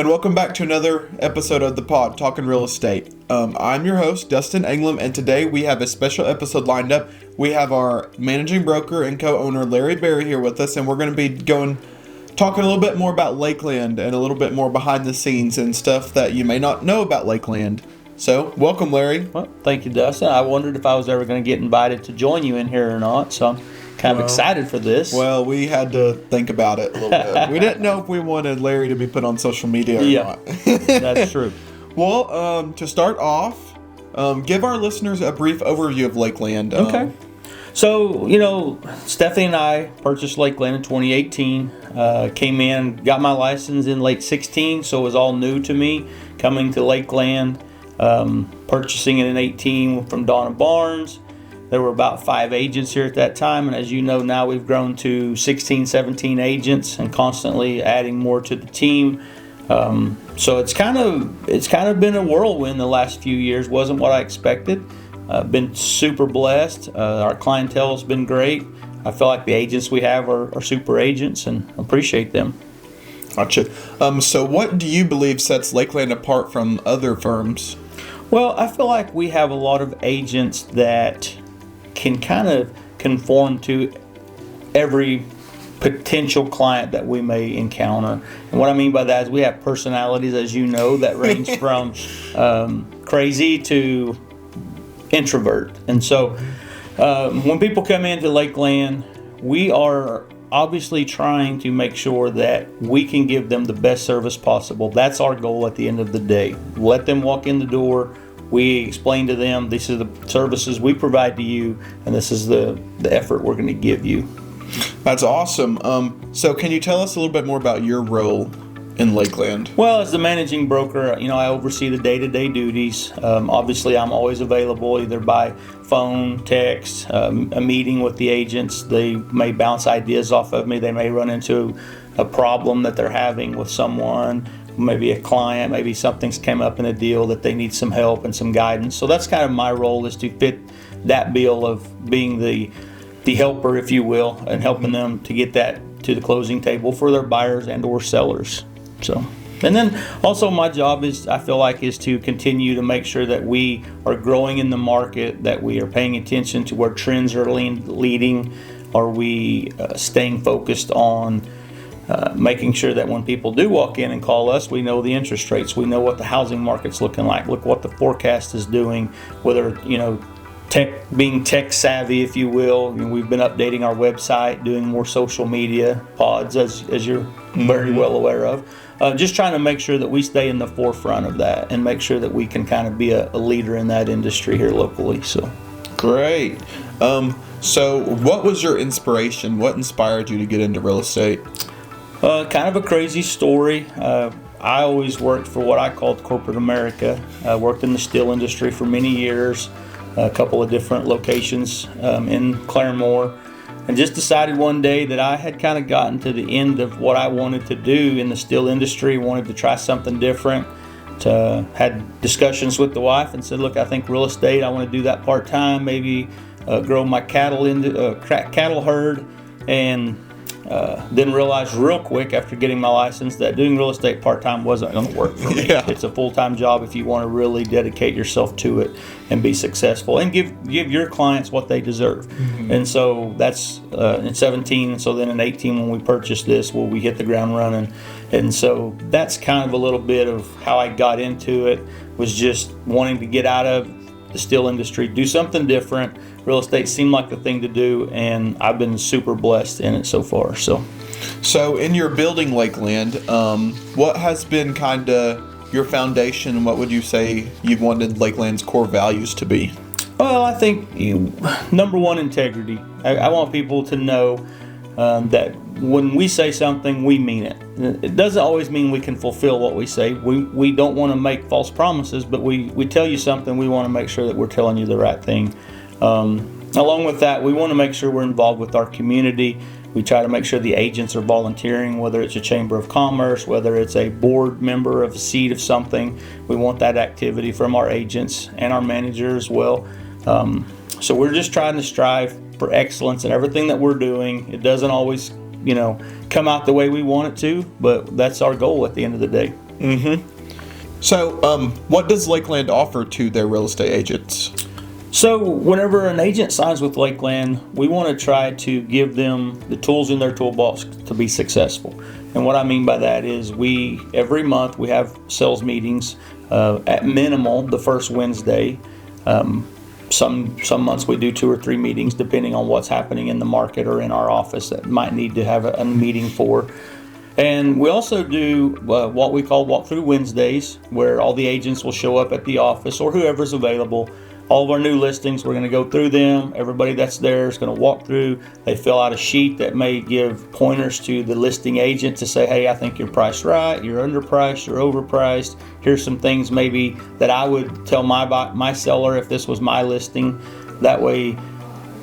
and welcome back to another episode of the pod, Talking Real Estate. I'm your host, Dustin Englam, and today we have a special episode lined up. We have our managing broker and co-owner, Larry Berry, here with us, and we're going to be talking a little bit more about Lakeland and a little bit more behind the scenes and stuff that you may not know about Lakeland. So, welcome, Larry. Well, thank you, Dustin. I wondered if I was ever going to get invited to join you in here or not, so I'm kind of excited for this. Well, we had to think about it a little bit. We didn't know if we wanted Larry to be put on social media or not. That's true. Well, to start off, give our listeners a brief overview of Lakeland. Okay. So, Stephanie and I purchased Lakeland in 2018. Came in, got my license in late 16, so it was all new to me coming to Lakeland. Purchasing it in 18 from Donna Barnes. There were about 5 agents here at that time, and as you know, now we've grown to 16, 17 agents and constantly adding more to the team. So it's kind of been a whirlwind the last few years. Wasn't what I expected. Been super blessed. Our clientele has been great. I feel like the agents we have are super agents and appreciate them. Gotcha. So what do you believe sets Lakeland apart from other firms? Well, I feel like we have a lot of agents that can kind of conform to every potential client that we may encounter. And what I mean by that is we have personalities, as you know, that range from crazy to introvert. And so when people come into Lakeland, we are obviously trying to make sure that we can give them the best service possible. That's our goal at the end of the day. Let them walk in the door. We explain to them, this is the services we provide to you, and this is the effort we're going to give you. That's awesome. So can you tell us a little bit more about your role in Lakeland? Well, as the managing broker, I oversee the day-to-day duties. Obviously, I'm always available either by phone, text, a meeting with the agents. They may bounce ideas off of me. They may run into a problem that they're having with someone, maybe a client, maybe something's came up in a deal that they need some help and some guidance. So that's kind of my role, is to fit that bill of being the helper, if you will, and helping them to get that to the closing table for their buyers and or sellers. So, and then also my job is to continue to make sure that we are growing in the market, that we are paying attention to where trends are leading. Are we staying focused on making sure that when people do walk in and call us, we know the interest rates, we know what the housing market's looking like, look what the forecast is doing, whether, being tech savvy, if you will. We've been updating our website, doing more social media pods, as you're very well aware of. Just trying to make sure that we stay in the forefront of that and make sure that we can kind of be a leader in that industry here locally. So, great. So what was your inspiration? What inspired you to get into real estate? Kind of a crazy story. I always worked for what I called corporate America. I worked in the steel industry for many years, a couple of different locations in Claremore, and just decided one day that I had kind of gotten to the end of what I wanted to do in the steel industry, wanted to try something different. Had discussions with the wife and said, look, I think real estate, I want to do that part-time, maybe grow my cattle into cattle herd, and then realized real quick after getting my license that doing real estate part-time wasn't going to work for me. Yeah. It's a full-time job if you want to really dedicate yourself to it and be successful and give your clients what they deserve. Mm-hmm. And so that's in 17. So then in 18 when we purchased this, we hit the ground running. And so that's kind of a little bit of how I got into it, was just wanting to get out of the steel industry, do something different. Real estate seemed like the thing to do, and I've been super blessed in it so far. So in your building Lakeland, what has been kind of your foundation, and what would you say you've wanted Lakeland's core values to be? Well, I think number one, integrity. I want people to know that when we say something, we mean it. It doesn't always mean we can fulfill what we say. We don't want to make false promises, but we tell you something, we want to make sure that we're telling you the right thing. Along with that, we want to make sure we're involved with our community. We try to make sure the agents are volunteering, whether it's a chamber of commerce, whether it's a board member of a seat of something. We want that activity from our agents and our manager as well. So we're just trying to strive for excellence in everything that we're doing. It doesn't always, come out the way we want it to, but that's our goal at the end of the day. So, what does Lakeland offer to their real estate agents? So whenever an agent signs with Lakeland, we want to try to give them the tools in their toolbox to be successful. And what I mean by that is every month we have sales meetings, at minimal the first Wednesday. Some months we do 2 or 3 meetings depending on what's happening in the market or in our office that might need to have a meeting for. And we also do what we call walkthrough Wednesdays, where all the agents will show up at the office or whoever's available. All of our new listings, we're going to go through them. Everybody that's there is going to walk through. They fill out a sheet that may give pointers to the listing agent to say, hey, I think you're priced right, you're underpriced, you're overpriced. Here's some things maybe that I would tell my seller if this was my listing. That way,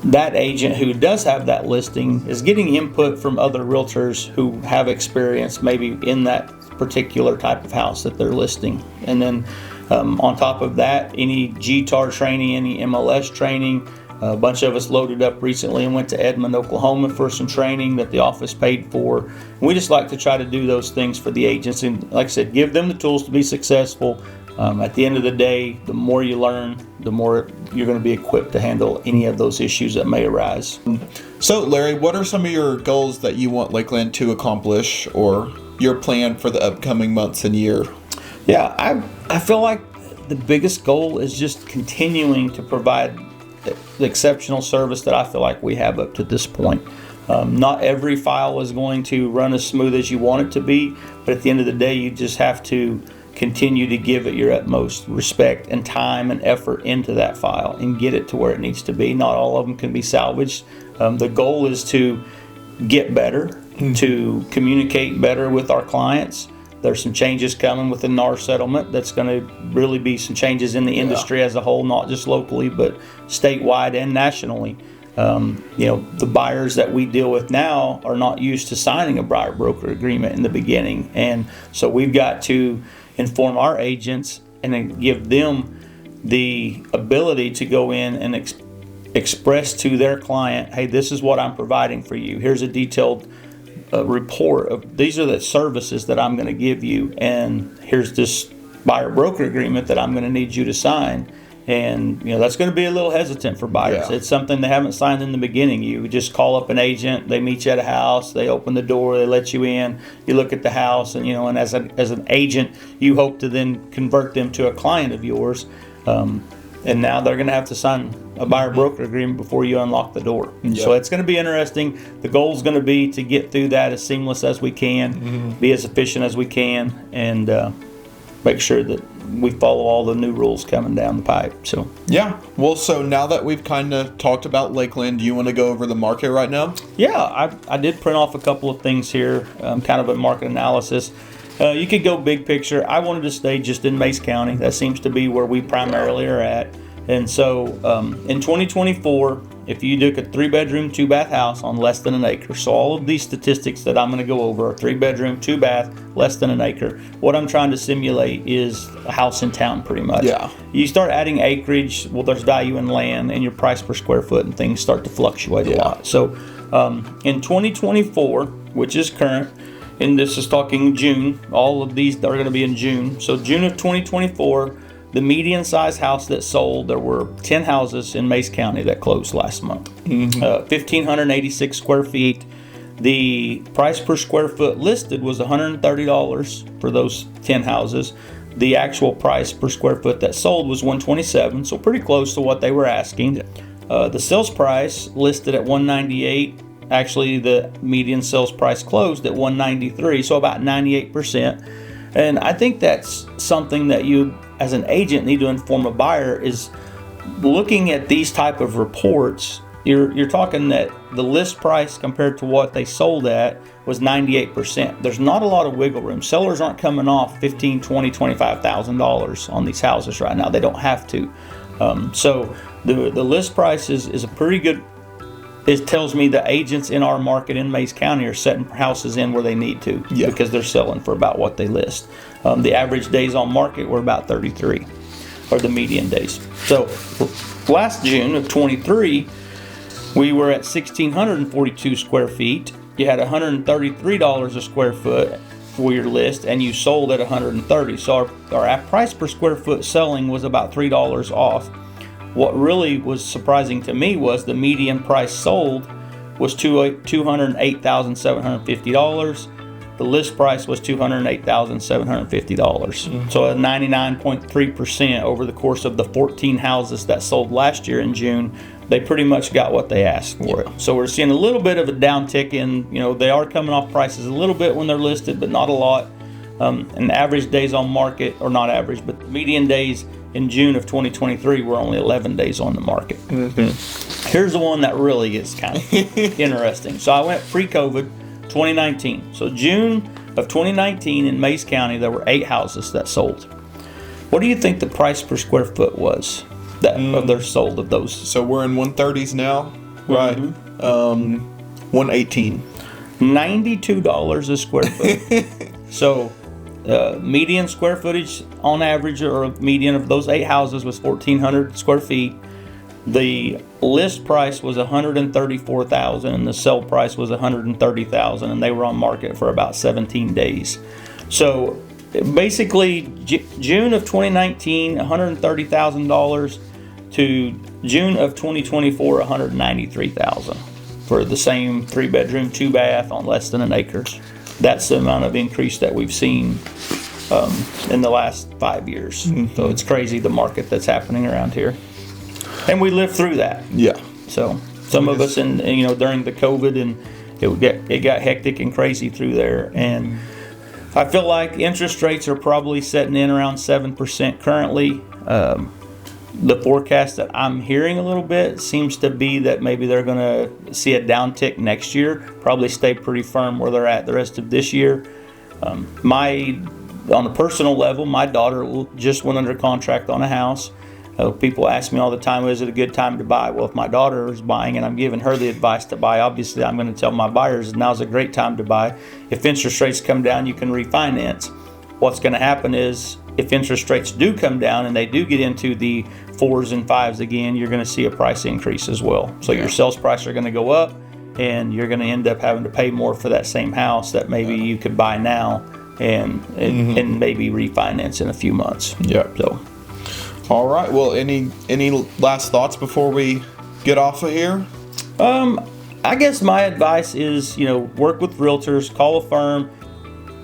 that agent who does have that listing is getting input from other realtors who have experience maybe in that particular type of house that they're listing. And then on top of that, any GTAR training, any MLS training. A bunch of us loaded up recently and went to Edmond, Oklahoma for some training that the office paid for. We just like to try to do those things for the agents and, like I said, give them the tools to be successful. At the end of the day, the more you learn, the more you're going to be equipped to handle any of those issues that may arise. So, Larry, what are some of your goals that you want Lakeland to accomplish, or your plan for the upcoming months and year? Yeah, I feel like the biggest goal is just continuing to provide the exceptional service that I feel like we have up to this point. Not every file is going to run as smooth as you want it to be, but at the end of the day, you just have to continue to give it your utmost respect and time and effort into that file and get it to where it needs to be. Not all of them can be salvaged. The goal is to get better, to communicate better with our clients. There's some changes coming with the NAR settlement. That's going to really be some changes in the industry as a whole, not just locally, but statewide and nationally. The buyers that we deal with now are not used to signing a buyer broker agreement in the beginning. And so we've got to inform our agents and then give them the ability to go in and express to their client, hey, this is what I'm providing for you. Here's a detailed report of these are the services that I'm going to give you, and here's this buyer broker agreement that I'm going to need you to sign. And that's going to be a little hesitant for buyers. It's something they haven't signed in the beginning. You just call up an agent, they meet you at a house, they open the door, they let you in, you look at the house, and and as an agent, you hope to then convert them to a client of yours. And now they're going to have to sign a buyer broker agreement before you unlock the door. So it's going to be interesting. The goal is going to be to get through that as seamless as we can, be as efficient as we can, and make sure that we follow all the new rules coming down the pipe. So So now that we've kind of talked about Lakeland, do you want to go over the market right now? I did print off a couple of things here, kind of a market analysis. You could go big picture. I wanted to stay just in Mace County. That seems to be where we primarily are at. And so in 2024, if you took a 3-bedroom, 2-bath house on less than an acre, so all of these statistics that I'm going to go over are 3-bedroom, 2-bath, less than an acre. What I'm trying to simulate is a house in town pretty much. You start adding acreage, well, there's value in land, and your price per square foot and things start to fluctuate a lot. So in 2024, which is current, and this is talking June, all of these are going to be in June. So June of 2024, the median size house that sold, there were 10 houses in Mace County that closed last month. 1,586 square feet. The price per square foot listed was $130 for those 10 houses. The actual price per square foot that sold was $127, so pretty close to what they were asking. The sales price listed at $198. Actually, the median sales price closed at $193, so about 98%. And I think that's something that you, as an agent, need to inform a buyer is looking at these type of reports. You're talking that the list price compared to what they sold at was 98%. There's not a lot of wiggle room. Sellers aren't coming off $15,000, $20,000, $25,000 on these houses right now. They don't have to. So the list price is a pretty good. It tells me the agents in our market in Mace County are setting houses in where they need to because they're selling for about what they list. The average days on market were about 33, or the median days. So last June of 23, we were at 1,642 square feet. You had $133 a square foot. for your list and you sold at $130. So our price per square foot selling was about $3 off. What really was surprising to me was the median price sold was $208,750. The list price was $208,750. So at 99.3% over the course of the 14 houses that sold last year in June, they pretty much got what they asked for it. So we're seeing a little bit of a downtick in, they are coming off prices a little bit when they're listed, but not a lot. And average days on market, or not average, but the median days in June of 2023 were only 11 days on the market. Here's the one that really gets kind of interesting. So I went pre-COVID, 2019. So June of 2019 in Mays County, there were 8 houses that sold. What do you think the price per square foot was of their sold of those? So we're in 130s now, right? 118. $92 a square foot. So median square footage on average, or median of those 8 houses, was 1,400 square feet. The list price was $134,000 and the sell price was $130,000, and they were on market for about 17 days. So basically, June of 2019, $130,000 to June of 2024, $193,000 for the same 3-bedroom, 2-bath on less than an acre. That's the amount of increase that we've seen in the last 5 years. So it's crazy, the market that's happening around here. And we lived through that. Yeah. So some of us, during the COVID, and it got hectic and crazy through there. And I feel like interest rates are probably setting in around 7% currently. The forecast that I'm hearing a little bit seems to be that maybe they're going to see a downtick next year, probably stay pretty firm where they're at the rest of this year. On a personal level, my daughter just went under contract on a house. People ask me all the time, is it a good time to buy? Well, if my daughter is buying and I'm giving her the advice to buy, obviously I'm going to tell my buyers now's a great time to buy. If interest rates come down, you can refinance. What's going to happen is, if interest rates do come down and they do get into the 4s and 5s again, you're going to see a price increase as well. So your sales price are going to go up, and you're going to end up having to pay more for that same house that maybe you could buy now and maybe refinance in a few months. Yeah. So. All right. Well, any last thoughts before we get off of here? I guess my advice is, work with realtors, call a firm,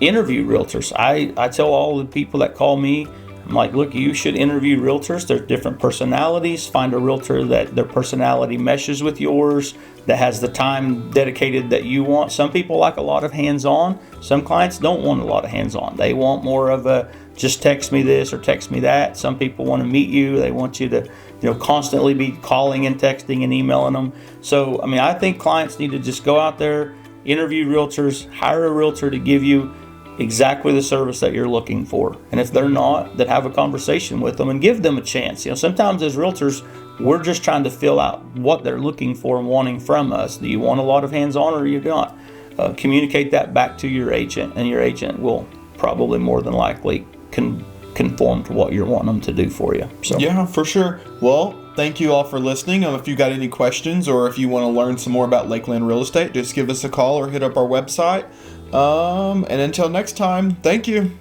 interview realtors. I tell all the people that call me, I'm like, look, you should interview realtors. There's different personalities. Find a realtor that their personality meshes with yours, that has the time dedicated that you want. Some people like a lot of hands-on. Some clients don't want a lot of hands-on. They want more of a just text me this or text me that. Some people want to meet you. They want you to, constantly be calling and texting and emailing them. So, I think clients need to just go out there, interview realtors, hire a realtor to give you exactly the service that you're looking for. And if they're not, then have a conversation with them and give them a chance. Sometimes as realtors, we're just trying to fill out what they're looking for and wanting from us. Do you want a lot of hands-on, or you not? Communicate that back to your agent, and your agent will probably more than likely conform to what you're wanting them to do for you. So yeah, for sure. Well, thank you all for listening. If you got any questions, or if you want to learn some more about Lakeland Real Estate, just give us a call or hit up our website. And until next time, thank you.